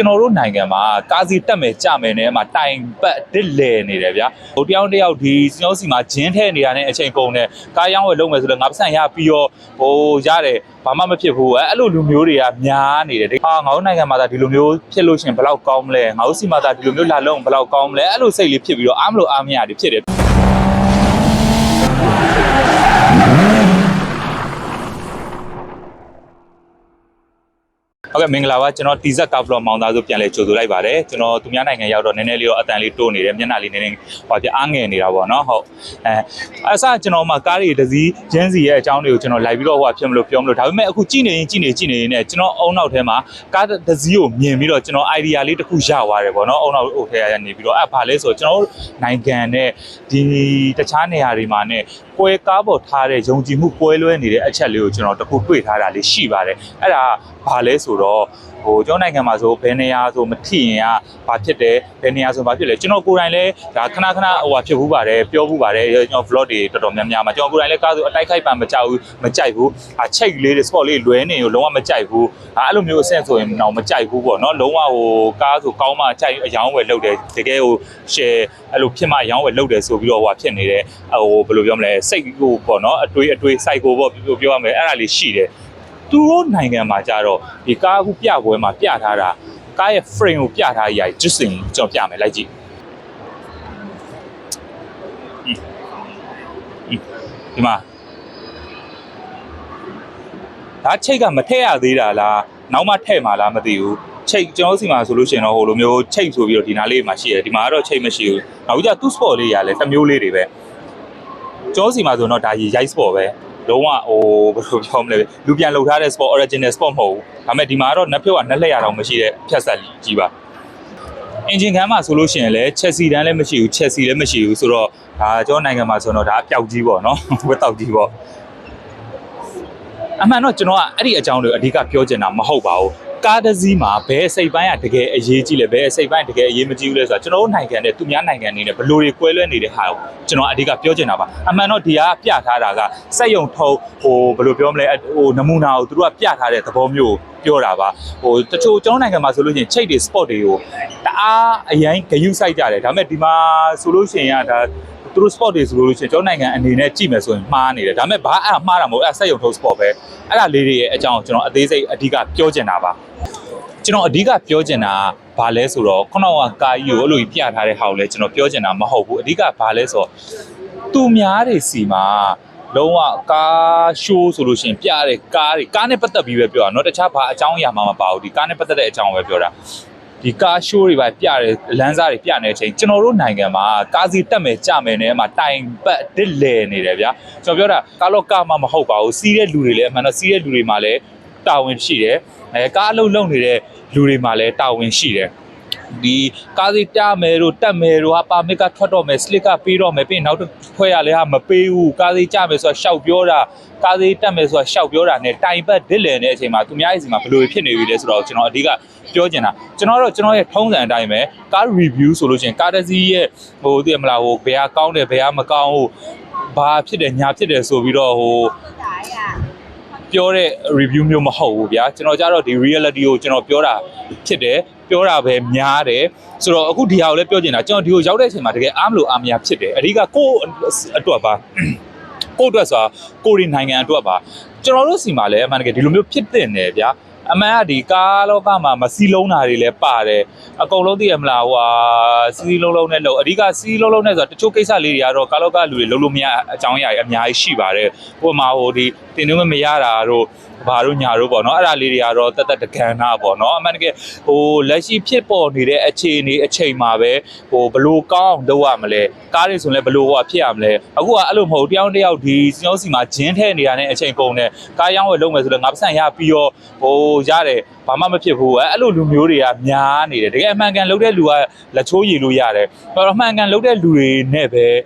ကျွန်တော်တို့နိုင်ငံမှာကားစီတက်မယ်ကြမယ်နဲ့မှာတိုင်ပတ်တစ်လဲနေတယ်ဗျာဟိုတယောက်ဒီကျွန်တော်စီမှာဂျင်းထဲနေရတဲ့အချိန်ကုန်နဲ့ကားရောင်းဝယ်လုပ်မယ်ဆိုတော့ငါပတ်စံရပြီးတော့ဟိုရတယ်ဘာမှမဖြစ်ဘူးအဲ့လိုလူမျိုးတွေကများနေတယ်ငါတို့နိုင်ငံမှာဒါဒီလိုမျိုးဖြစ်လို့ရှင်ဘယ်လောက်ကောင်းမလဲငါတို့စီမှာဒါဒီလိုမျိုးလာလုံးဘယ်လောက်ကောင်းမလဲအဲ့လိုစိတ်လေးဖြစ်ပြီးတော့အားမလို့အားမရတွေဖြစ်တယ်ဟုတ်ကဲ့မင်္ဂလာပါကျွန်တော်တီဇက်ကဗလော့မောင်သားဆိုပြန်လဲကြိုဆိုလိုက်ပါတယ်ကျွန်တော်သူများနိုင်ငံရောက်တော့နည်းနည်းလေးတော့အတန်လေးတိုးနေတယ်မျက်နှာလေးနည်းနည်းဟောပြအားငယ်နေတာပေါ့နော်ဟုတ်အစကျွန်တော်မှကားတွေတစည်းဂျင်းစီရဲ့အကြောင်းတွေကိုကျွန်တော်လိုက်ပြီးတော့ဟိုဖြစ်မလို့ပြောမလို့ဒါပေမဲ့အခုကြည့်နေရင်နဲ့ကျွန်တော်အုံနောက်ထဲမှာကားတစည်းကိုမြင်ပြီးတော့ကျွန်တော် idea လေးတစ်ခုရသွားတယ်ပေါ့နော်အုံနောက်ဟိုထဲရနေပြီးတော့ဘာလဲဆိုတော့ကျွန်တော်နိုင်ငံနဲ့ဒီတခြားနေရာတွေမှာနဲ့ပွဲကားပေါ်ထားတဲ့ယုံကြည်မှုပွဲလွဲနေတဲ့အချက်လေးကိုကျွန်တော်တခုတွေ့ထားတာလေးရှိပါတယ်အဲ့ဒါဘာလဲဆိုတော့ဟိုကျွန်တော်နိုင်ငံမှာဆိုဘယ်နေရာဆိုမထိရင်ကဘာဖြစ်တယ်ဘယ်နေရာဆိုဘာဖြစ်လဲကျွန်တော်ကိုယ်တိုင်လည်းဒါခဏဟိုဟာဖြစ်ဘူးပါတယ်ပြောဘူးပါတယ်ကျွန်တော် vlog တွေတော်တော်များများမှာကျွန်တော်ကိုယ်တိုင်လည်းကားဆိုအတိုက်ခိုက်ပါမကြောက်ဘူးမကြိုက်ဘူးချိတ်လေးတွေ sport လေးလွဲနေကိုလုံးဝမကြိုက်ဘူးအဲ့လိုမျိုးအဆင့်ဆိုရင်တော့မကြိုက်ဘူးပေါ့နော်လုံးဝဟိုကားဆိုကောင်းမှကြိုက်အယောင်းဝယ်လုပ်တယ်တကယ်ဟို share အဲ့လိုဖြစ်မှအယောင်းဝယ်လုပ်တယ်ဆိုပြီးတော့ဟိုဖြစ်နေတယ်ဟိုဘယ်လိုပြောမလဲစိတ်ဟိုပေါ့နော်အတွေး cycle ပေါ့ပြောရမယ်အဲ့ဒါလေးရှိတယ်သူတို့နိုင်ငံမှာကြတော့ဒီကားအခုပြပွဲမှာပြထားတာကားရဲ့ frame ကိုပြထားရည် just ကျွန်တော်ပြမယ်လိုက်ကြည့်ဒီမှာဒါချိတ်ကမထည့်ရသေးတာလားနောက်မှထည့်မှာလားမသိဘူးချိတ်ကျွန်တော်စီမှာဆိုလို့ရှိရင်တော့ဟိုလိုမျိုးချိတ်ဆိုပြီးတော့ဒီနားလေးမှာရှိတယ်ဒီမှာကတော့ချိတ်မရှိဘူးနောက်ကြသူ့ sport လေးရလဲတစ်မျိုးလေးတွေပဲကျွန်တော်စီမှာဆိုတော့ဒါရိုက် sport ပဲလုံးဝဟိုဘယ်လိုပြောမလဲလူပြန်လှုပ်ထားတဲ့ sport original sport မဟုတ်ဘူးဒါပေမဲ့ဒီမှာတော့နှစ်ဖြုတ်ကနှစ်လက်ရအောင်မရှိတဲ့ဖြတ်ဆက်ကြီးပါအင်ဂျင်ခန်းမှာဆိုလို့ရှိရင်လည်း Chelsea တန်းလည်းမရှိဘူး Chelsea လည်းမရှိဘူးဆိုတော့ဒါကျွန်တော်နိုင်ငံမှာဆိုတော့ဒါအပြောက်ကြီးပေါ့နော်ဝက်တောက်ကြီးပေါ့အမှန်တော့ကျွန်တော်ကအဲ့ဒီအကြောင်းတွေအဓိကပြောချင်တာမဟုတ်ပါဘူးကားတစ်စီးမှာဘယ်စိတ်ပိုင်းကတကယ်အရေးကြီးလဲဘယ်စိတ်ပိုင်းတကယ်အရေးမကြီးဘူးလဲဆိုတော့ကျွန်တော်တို့နိုင်ငံနဲ့သူများနိုင်ငံတွေနဲ့ဘယ်လိုတွေကွဲလွဲနေတဲ့ဟာကိုကျွန်တော်အဓိကပြောချင်တာပါအမှန်တော့ဒီကပြထားတာကစက်ယုံထုံဟိုဘယ်လိုပြောမလဲဟိုနမူနာကိုသူတို့ကပြထားတဲ့သဘောမျိုးပြောတာပါဟိုတချို့ကျွန်တော်နိုင်ငံမှာဆိုလို့ရှိရင်ချိတ်တွေ sport တွေကိုတအားအရင်ဂယုစိုက်ကြတယ်ဒါပေမဲ့ဒီမှာဆိုလို့ရှိရင်ကဒါသူတို့ sport တွေဆိုလို့ရှိရင်ကျွန်တော်နိုင်ငံအနေနဲ့ကြည့်မယ်ဆိုရင်မှားနေတယ်ဒါပေမဲ့ဘာအဲ့မှားတာမဟုတ်အဲ့စက်ယုံထုံ sport ပဲအဲ့ဒါလေးတွေရဲ့အကြောင်းကျွန်တော်အသေးစိတ်အဓိကပြောချင်တာပါကျွန်တော်အဓိကပြောချင်တာဘာလဲဆိုတော့ခုနကကာကြီးကိုအဲ့လိုပြထားတဲ့ဟာကိုလည်းကျွန်တော်ပြောချင်တာမဟုတ်ဘူးအဓိကဘာလဲဆိုတော့သူများတွေစီမှာလုံးဝကားရှိုးဆိုလို့ရှိရင်ပြတဲ့ကားနဲ့ပတ်သက်ပြီးပဲပြောတာเนาะတခြားဘာအကြောင်းအရာမှမပါဘူးဒီကားနဲ့ပတ်သက်တဲ့အကြောင်းပဲပြောတာဒီကားရှိုးတွေပဲပြတယ်လမ်းစားတွေပြနေတဲ့အချိန်ကျွန်တော်တို့နိုင်ငံမှာကားစီတက်မယ်ကြမယ်နဲ့မှာတိုင်ပတ်တစ်လဲနေတယ်ဗျာကျွန်တော်ပြောတာကားတော့ကားမှမဟုတ်ပါဘူးစီးတဲ့လူတွေလည်းအမှန်တော့စီးတဲ့လူတွေမှာလည်းတာဝန်ရှိတယ်ကားအလုပ်လုပ်နေတဲ့လူတွေမှာလည်းတာဝန်ရှိတယ်ဒီကားစီတားမယ်တို့တက်မယ်တို့ဟာပါမစ်ကထွက်တော့မယ်စလစ်ကပေးတော့မယ်ပြီးနောက်တစ်ဖွဲ့ရလဲဟာမပေးဘူးကားစီကြမယ်ဆိုတာရှောက်ပြောတာကားစီတက်မယ်ဆိုတာရှောက်ပြောတာနဲ့တိုင်ပတ်ဒစ်လည်နေတဲ့အချိန်မှာသူများရဲ့စီမှာဘယ်လိုဖြစ်နေပြီလဲဆိုတော့ကျွန်တော်အဓိကပြောချင်တာကျွန်တော်ရဲ့ထုံးစံအတိုင်းပဲကား review ဆိုလို့ရှိရင်ကားတစ်စီးရဲ့ဟိုသိရမလားဟိုဘယ်ဟာကောင်းတယ်ဘယ်ဟာမကောင်းဘူးဘာဖြစ်တယ်ညာဖြစ်တယ်ဆိုပြီးတော့ဟိုပြောတဲ့ review မျိုးမဟုတ်ဘူးဗျာကျွန်တော်ကြတော့ဒီ reality ကိုကျွန်တော်ပြောတာဖြစ်တယ်ပြောတာပဲများတယ်ဆိုတော့အခုဒီဟာကိုလည်းပြောချင်တာကျွန်တော်ဒီကိုရောက်တဲ့အချိန်မှာတကယ်အားမလို့အားမရဖြစ်တယ်အဓိကကိုယ့်အတွက်ပါကိုယ့်အတွက်ဆိုတာကိုရီးနိုင်ငံအတွက်ပါကျွန်တော်တို့စီမှာလည်းအမှန်တကယ်ဒီလိုမျိုးဖြစ်တင်တယ်ဗျာအမှန်ကဒီကားလောကမှာမစီးလုံးတာတွေလည်းပါတယ်အကုန်လုံးသိရမလားဟိုဟာစီးလုံးနဲ့လို့အဓိကစီးလုံးနဲ့ဆိုတော့တချို့ကိစ္စလေးတွေကတော့ကားလောကလူတွေလုံးလို့မရအကြောင်းအရာတွေအများကြီးရှိပါတယ်ဟိုမှာဟိုဒီတင်သွင်းမရတာတို့ဘာတို့ညာတို့ပေါ့နော်အဲ့ဒါလေးတွေကတော့တကဏ္ဍပေါ့နော်အမှန်တကယ်ဟိုလက်ရှိဖြစ်ပေါ်နေတဲ့အခြေအနေအချိန်မှာပဲဟိုဘလို့ကောင်းအောင်လုပ်ရမလဲကားတွေဆိုရင်လည်းဘလို့ဟိုဖြစ်ရမလဲအခုကအဲ့လိုမဟုတ်တယောက်ဒီကျွန်တော်စီမှာဂျင်းထဲနေရတဲ့အချိန်ကုန်နဲ့ကားရောင်းဝယ်လုပ်မယ်ဆိုတော့ငါပတ်စံရပြီးတော့ဟိုရတယ်ဘာမှမဖြစ်ဘူးအဲ့လိုလူမျိုးတွေကများနေတယ်တကယ်အမှန်ကန်လုပ်တဲ့လူကလက်ချိုးရည်လို့ရတယ်အဲ့တော့အမှန်ကန်လုပ်တဲ့လူတွေနဲ့ပ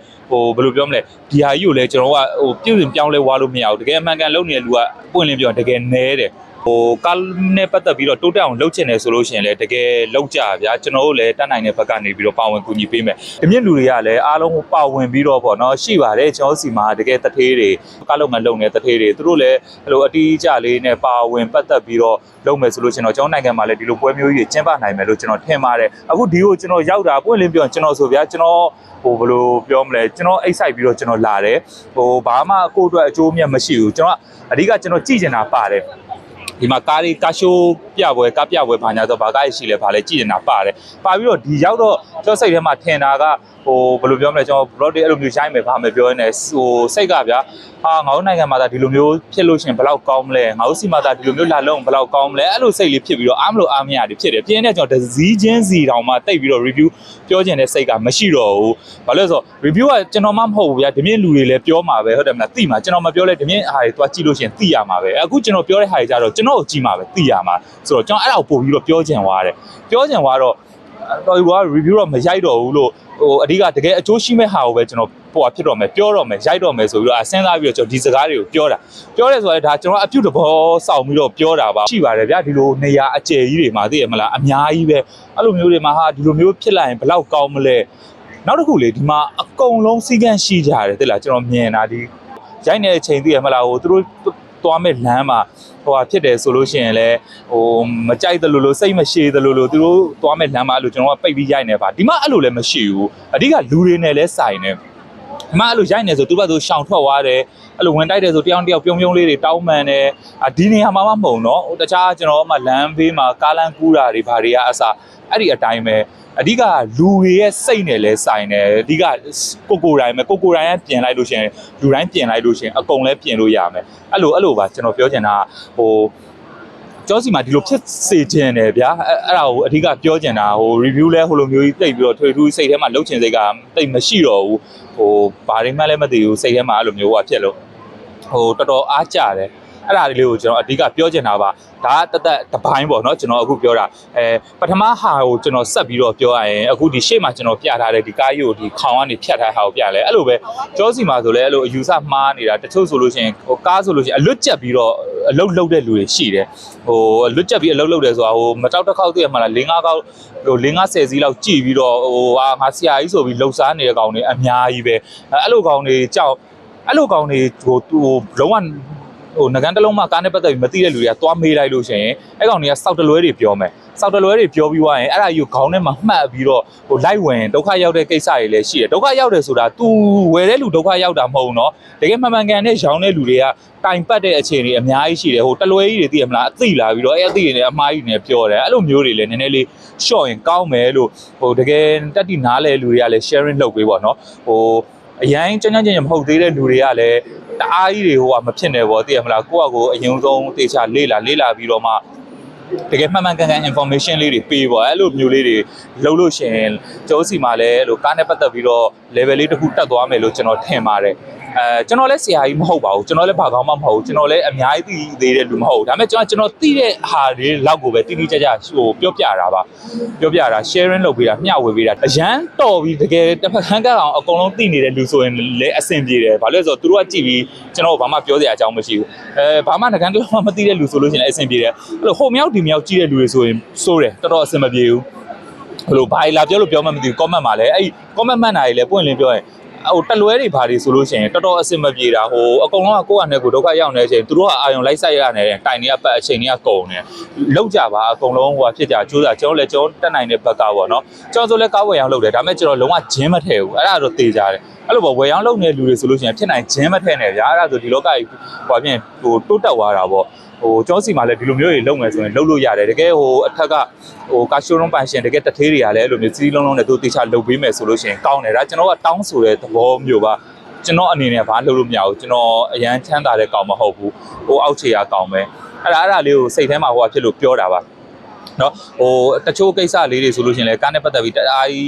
ဲဟိုဘယ်လိုပြောမလဲဒီဟာကြီးကိုလည်းကျွန်တော်ကဟိုပြုတ်ရင်ပြောင်းလဲဝါလို့မရဘူးတကယ်အမှန်ကန်လုပ်နေတဲ့လူကပွင့်လင်းပြောတကယ်နဲတယ် ကားနဲ့ပတ်သက်ပြီးတော့တိုးတက်အောင်လုပ်ချင်တယ်ဆိုလို့ရှိရင်လည်းတကယ်လုပ်ကြဗျာကျွန်တော်တို့လည်းတတ်နိုင်တဲ့ဘက်ကနေပြီးတော့ပါဝင်ကူညီပေးမယ်ဒီမြင့်လူတွေကလည်းအားလုံးပါဝင်ပြီးတော့ပေါ့နော်ရှိပါတယ်ကျွန်တော်စီမှာတကယ်တထေးတွေကားလုပ်နေတထေးတွေသူတို့လည်းအဲ့လိုအတီးအကျလေးနဲ့ပါဝင်ပတ်သက်ပြီးတော့လုပ်မယ်ဆိုလို့ကျွန်တော်ကျွန်တော်နိုင်ငံမှာလည်းဒီလိုပွဲမျိုးကြီးကျင်းပနိုင်မယ်လို့ကျွန်တော်ထင်ပါတယ်အခုဒီကိုကျွန်တော်ရောက်တာပွင့်လင်းပြောကျွန်တော်ဆိုဗျာကျွန်တော်ဘယ်လိုပြောမလဲကျွန်တော်အိတ်ဆိုင်ပြီးတော့ကျွန်တော်လာတယ်ဘာမှကိုယ့်အတွက်အကျိုးမြတ်မရှိဘူးကျွန်တော်အဓိကကျွန်တော်ကြည့်ချင်တာပါတယ်ဒီမှာကားရှိုးပြပွဲကားပြပွဲဘာညာဆိုဘာကားရှိလဲဘာလဲကြည့်နေတာပါတယ်ပါပြီးတော့ဒီရောက်တော့ကျွန်တော်စိတ်ထဲမှာထင်တာကဘယ်လိုပြောမလဲကျွန်တော် blog တွေအဲ့လိုမျိုးရိုက်မယ်ဘာမှပြောနေစိတ်ကဗျာငါတို့နိုင်ငံမှာဒါဒီလိုမျိုးဖြစ်လို့ရှင်ဘယ်လောက်ကောင်းမလဲငါတို့စီမှာဒါဒီလိုမျိုးလာလုံးဘယ်လောက်ကောင်းမလဲအဲ့လိုစိတ်လေးဖြစ်ပြီးတော့အားမလို့အားမရတွေဖြစ်တယ်ပြင်းတဲ့ကျွန်တော်ဒဇီးချင်းစီတောင်မှတိတ်ပြီးတော့ review ပြောချင်တဲ့စိတ်ကမရှိတော့ဘူးဘာလို့လဲဆိုတော့ review ကကျွန်တော်မှမဟုတ်ဘူးဗျာဒီမြင့်လူတွေလည်းပြောမှာပဲဟုတ်တယ်မလားသိမှာကျွန်တော်မပြောလဲဒီမြင့်ဟာတွေသွားကြည့်လို့ရှင်သိရမှာပဲအခုကျွန်တော်ပြောတဲ့ဟာတွေကြတော့ကျွန်တော်ကိုကြည့်မှာပဲသိရမှာဆိုတော့ကျွန်တော်အဲ့ဒါကိုပို့ပြီးတော့ပြောချင်သွားတယ်ပြောချင်သွားတော့တော်က review တော့မရိုက်တော့ဘူးလို့အဓိကတကယ်အကျိုးရှိမဲ့ဟာကိုပဲကျွန်တော်ဖြစ်တော့မယ်ပြောတော့မယ်ရိုက်တော့မယ်ဆိုပြီးတော့စဉ်းစားပြီးတော့ကျွန်တော်ဒီစကားတွေကိုပြောတယ်ဆိုတော့ဒါကျွန်တော်အပြုတ်တဘောစောင့်ပြီးတော့ပြောတာပါရှိပါတယ်ဗျာဒီလိုနေရာအကျယ်ကြီးတွေမှာသိရမလားအများကြီးပဲအဲ့လိုမျိုးတွေမှာဟာဒီလိုမျိုးဖြစ်လာရင်ဘယ်လောက်ကောင်းမလဲနောက်တစ်ခုလေဒီမှာအကုန်လုံးစီကန်းရှိကြတယ်သိလားကျွန်တော်မြင်တာဒီရိုက်နေတဲ့အချိန်သိရမလားသူတို့သွားမဲ့လမ်းမှာဖြစ်တယ်ဆိုလို့ရှိရင်လည်းမကြိုက်တယ်လို့စိတ်မရှိတယ်လို့သူတို့သွားမဲ့လမ်းမှာအဲ့လိုကျွန်တော်ကပိတ်ပြီးရိုက်နေပါဒီမှာအဲ့လိုလည်းမရှိဘူးအဓိကလူတွေနဲ့လည်းဆိုင်နေဒီမှာအဲ့လိုရိုက်နေဆိုသူ့ဘက်သူရှောင်ထွက်သွားတယ်အဲ့လိုဝင်တိုက်တယ်ဆိုတယောက်ပြုံးလေးတွေတောင်းပန်တယ်ဒီနေရာမှာမဟုတ်နော်တခြားကျွန်တော်မှလမ်းဘေးမှာကားလမ်းကူးတာတွေဘာတွေကအစားအဲ့ဒီအတိုင်းပဲအဓိကလူတွေရဲ့စိတ်နဲ့လဲဆိုင်တယ်အဓိကကိုတိုင်းပဲကိုတိုင်းကပြင်လိုက်လို့ရှိရင်လူတိုင်းပြင်လိုက်လို့ရှိရင်အကုန်လဲပြင်လို့ရမယ်အဲ့လိုပါကျွန်တော်ပြောချင်တာကျောစီမှာဒီလိုဖြစ်စေခြင်းတယ်ဗျာအဲ့ဒါကိုအဓိကပြောချင်တာreview လဲလိုမျိုးကြီးတိတ်ပြီးတော့ထွေထူးစိတ်ထဲမှာလှုပ်ချင်စိတ်ကတိတ်မရှိတော့ဘူးဘာတွေမှလည်းမသိဘူးစိတ်ထဲမှာအဲ့လိုမျိုးဖြစ်လို့တော်တော်အားကြတယ်အဲ့ဒါလေးကိုကျွန်တော်အဓိကပြောချင်တာပါဒါကတပိုင်းပေါ့နော်ကျွန်တော်အခုပြောတာပထမဟာကိုကျွန်တော်ဆက်ပြီးတော့ပြောရရင်အခုဒီရှေ့မှာကျွန်တော်ပြထားတဲ့ဒီကားကြီးကိုဒီခေါင်ကနေဖြတ်ထားတာကိုပြလဲအဲ့လိုပဲကျောစီမှာဆိုလဲအဲ့လိုအယူဆမှားနေတာတချို့ဆိုလို့ရှိရင်ကားဆိုလို့ရှိရင်အလွတ်ကျက်ပြီးတော့အလုတ်လုတ်တဲ့လူတွေရှိတယ်အလွတ်ကျက်ပြီးအလုတ်လုတ်တယ်ဆိုတာမတောက်တစ်ခေါက်တည်းမှလား၄-၅ခေါက်50စီးလောက်ကြည့်ပြီးတော့ငါဆရာကြီးဆိုပြီးလှုပ်ရှားနေတဲ့ကောင်တွေအများကြီးပဲအဲ့လိုကောင်တွေကြောက်အဲ့လိုကောင်တွေလုံးဝငကန်းတလုံးမှကားနဲ့ပတ်သက်ပြီးမသိတဲ့လူတွေကသွားမေးလိုက်လို့ရှိရင်အဲ့ကောင်တွေကစောက်တလွဲတွေပြောမယ်စောက်တလွဲတွေပြောပြီးသွားရင်အဲ့ဒါကြီးကိုခေါင်းထဲမှာမှတ်ပြီးတော့လိုက်ဝင်ဒုက္ခရောက်တဲ့ကိစ္စတွေလည်းရှိတယ်ဒုက္ခရောက်တယ်ဆိုတာ तू ဝယ်တဲ့လူဒုက္ခရောက်တာမဟုတ်ဘူးเนาะတကယ်မှန်ကန်တဲ့ရောင်းတဲ့လူတွေကတိုင်ပတ်တဲ့အခြေအနေအများကြီးရှိတယ်တလွဲကြီးတွေသိရမလားအသိလာပြီးတော့အဲ့အသိတွေနဲ့အမှားကြီးတွေနဲ့ပြောတယ်အဲ့လိုမျိုးတွေလည်းနည်းနည်းလေးရှော့ရင်ကောင်းမယ်လို့တကယ်တက်တိနားလဲလူတွေကလည်း sharing လုပ်ပေးပေါ့เนาะအရင်ကျန်းကျန်းမဟုတ်သေးတဲ့လူတွေကလည်းတအားကြီးတွေမဖြစ်နေပေါ့သိရမလားကိုယ့်အကိုအရင်ဆုံးတေချာလေ့လာပြီးတော့မှတကယ်မှန်ကန် information လေးတွေပေးပေါ့အဲ့လိုမျိုးလေးတွေလုပ်လို့ရှိရင်ကျောစီမှာလည်းအဲ့လိုကားနဲ့ပတ်သက်ပြီးတော့ level လေးတစ်ခုတက်သွားမယ်လို့ကျွန်တော်ထင်ပါတယ်ကျွန်တော်လည်းဆရာကြီးမဟုတ်ပါဘူးကျွန်တော်လည်းဘာကောင်းမှမဟုတ်ဘူးကျွန်တော်လည်းအများကြီးသိသေးတဲ့လူမဟုတ်ဘူးဒါပေမဲ့ကျွန်တော်သိတဲ့ဟာတွေလောက်ကိုပဲတိတိကျကျပြောပြတာပါပြောပြတာ sharing လုပ်ပေးတာမျှဝေပေးတာအရန်တော်ပြီးတကယ်တစ်ဖက်ခန်းကအောင်အကုန်လုံးသိနေတဲ့လူဆိုရင်လည်းအဆင်ပြေတယ်ဘာလို့လဲဆိုတော့သူတို့ကကြည့်ပြီးကျွန်တော်ဘာမှပြောစရာအကြောင်းမရှိဘူးဘာမှငကန်းတလုံးမသိတဲ့လူဆိုလို့ရှိရင်လည်းအဆင်ပြေတယ်အဲ့လိုဟိုမြောက်ဒီမြောက်ကြည့်တဲ့လူတွေဆိုရင်စိုးတယ်တော်တော်အဆင်မပြေဘူးဘယ်လိုဘာလာပြောလို့ပြောမှမသိဘူး comment မှာလည်းအဲ့ comment မှတ်တာတွေလည်းပွင့်လင်းပြောရင်တလွဲတွေဘာတွေဆိုလို့ရှိရင်တော်တော်အဆင်မပြေတာအကုန်လုံးကကိုယ့်အနေကိုဒုက္ခရောက်နေတဲ့အချိန်သူတို့ကအာယုံလိုက်ဆိုင်ရနေတယ်တိုင်တွေကပတ်အချိန်တွေကကုန်နေလောက်ကြပါအကုန်လုံးဖြစ်ကြကြိုးစားကျွန်တော်လည်းကျွန်တော်တက်နိုင်တဲ့ဘက်ကပေါ့နော်ကျွန်တော်ဆိုလည်းကားဝယ်အောင်လုပ်တယ်ဒါပေမဲ့ကျွန်တော်လုံးဝဂျင်းမထည့်ဘူးအဲ့ဒါတော့သေချာတယ်အဲ့လိုပေါ့ဝယ်အောင်လုပ်နေတဲ့လူတွေဆိုလို့ရှိရင်ဖြစ်နိုင်ဂျင်းမထည့်နဲ့ဗျာအဲ့ဒါဆိုဒီလောကကြီးပြင်တိုးတက်သွားတာပေါ့ကျောင်းစီမှာလည်းဒီလိုမျိုးတွေလုပ်မယ်ဆိုရင်လုပ်လို့ရတယ်တကယ်အထက်ကကာရှိုးလုံးပိုင်ရှင်တကယ်တထေးတွေကလည်းအဲ့လိုမျိုးစီးလုံးလုံးနဲ့သူတေချာလုပ်ပေးမယ်ဆိုလို့ရှိရင်ကောင်းတယ်ဒါကျွန်တော်ကတောင်းဆိုတဲ့သဘောမျိုးပါကျွန်တော်အနေနဲ့ဘာလုပ်လို့မရဘူးကျွန်တော်အရန်ချမ်းသာတဲ့ကောင်မဟုတ်ဘူးအောက်ခြေရာကောင်ပဲအဲ့ဒါလေးကိုစိတ်ထဲမှာဖြစ်လို့ပြောတာပါနော်တချို့ကိစ္စလေးတွေဆိုလို့ရှိရင်လည်းကားနဲ့ပတ်သက်ပြီးတအားကြီ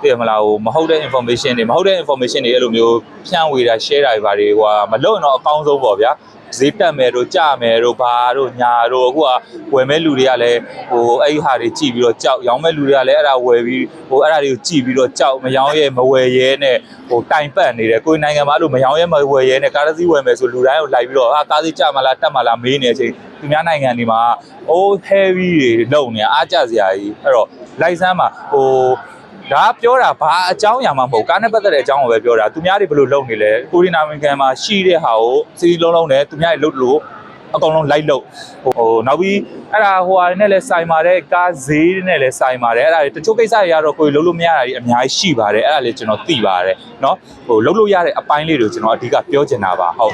းသိရမလားမဟုတ်တဲ့ information တွေအဲ့လိုမျိုးဖြန့်ဝေတာ share တာတွေဘာတွေမလုပ်ရင်တော့အကောင်းဆုံးပေါ့ဗျာ ဈေးတက်မယ်တို့ကြမယ်တို့ဘာတို့ညာတို့အခုကဝယ်မဲ့လူတွေကလည်းဟိုအဲ့ဒီဟာတွေကြည့်ပြီးတော့ကြောက်ရောင်းမဲ့လူတွေကလည်းအဲ့ဒါဝယ်ပြီးဟိုအဲ့ဒါတွေကိုကြည့်ပြီးတော့ကြောက်မရောင်းရဲမဝယ်ရဲနဲ့ဟိုတိုင်ပတ်နေတယ်ကိုယ်နိုင်ငံမှာလို့မရောင်းရဲမဝယ်ရဲနဲ့ကားတစ်စီးဝယ်မယ်ဆိုလူတိုင်းကိုလိုက်ပြီးတော့ကားစီးကြမှာလားတက်မှာလားမေးနေတဲ့အချိန်သူများနိုင်ငံတွေမှာ heavy တွေလုံနေအားကြစရာကြီးအဲ့တော့ license မှာဟိုဒါပြောတာဘာအကြောင်းအရာမှမဟုတ်ကားနဲ့ပတ်သက်တဲ့အကြောင်းကိုပဲပြောတာသူများတွေဘယ်လိုလုပ်နေလဲကိုရီးနားနိုင်ငံမှာရှိတဲ့ဟာကိုစီးလုံးလုံးနဲ့သူများတွေလုပ်လို့အကောင်လုံးလိုက်လို့ဟိုနောက်ပြီးအဲ့ဒါဟိုဟာနဲ့လည်းစိုင်ပါတယ်ကားဈေးနဲ့လည်းစိုင်ပါတယ်အဲ့ဒါတချို့ကိစ္စတွေကတော့ကိုယ်လုံးလို့မရတာကြီးအများကြီးရှိပါတယ်အဲ့ဒါလေးကျွန်တော်သိပါတယ်เนาะဟိုလုံးလို့ရတဲ့အပိုင်းလေးတွေကိုကျွန်တော်အဓိကပြောချင်တာပါဟုတ်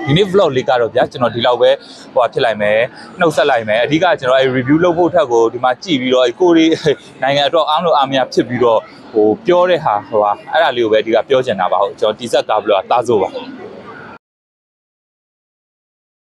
ဒီနေ့ vlog လေးကတော့ဗျာကျွန်တော်ဒီလောက်ပဲဟိုဖြစ်လိုက်မယ်နှုတ်ဆက်လိုက်မယ်အဓိကကျွန်တော်အဲ review လုပ်ဖို့ထက်ကိုဒီမှာကြည့်ပြီးတော့ကိုရီနိုင်ငံအတွက်အားလို့အားမရဖြစ်ပြီးတော့ဟိုပြောတဲ့ဟာဟိုဟာအဲ့ဒါလေးကိုပဲအဓိကပြောချင်တာပါဟုတ်ကျွန်တော်တီဆက်ကားဘလော့သားစို့ပါ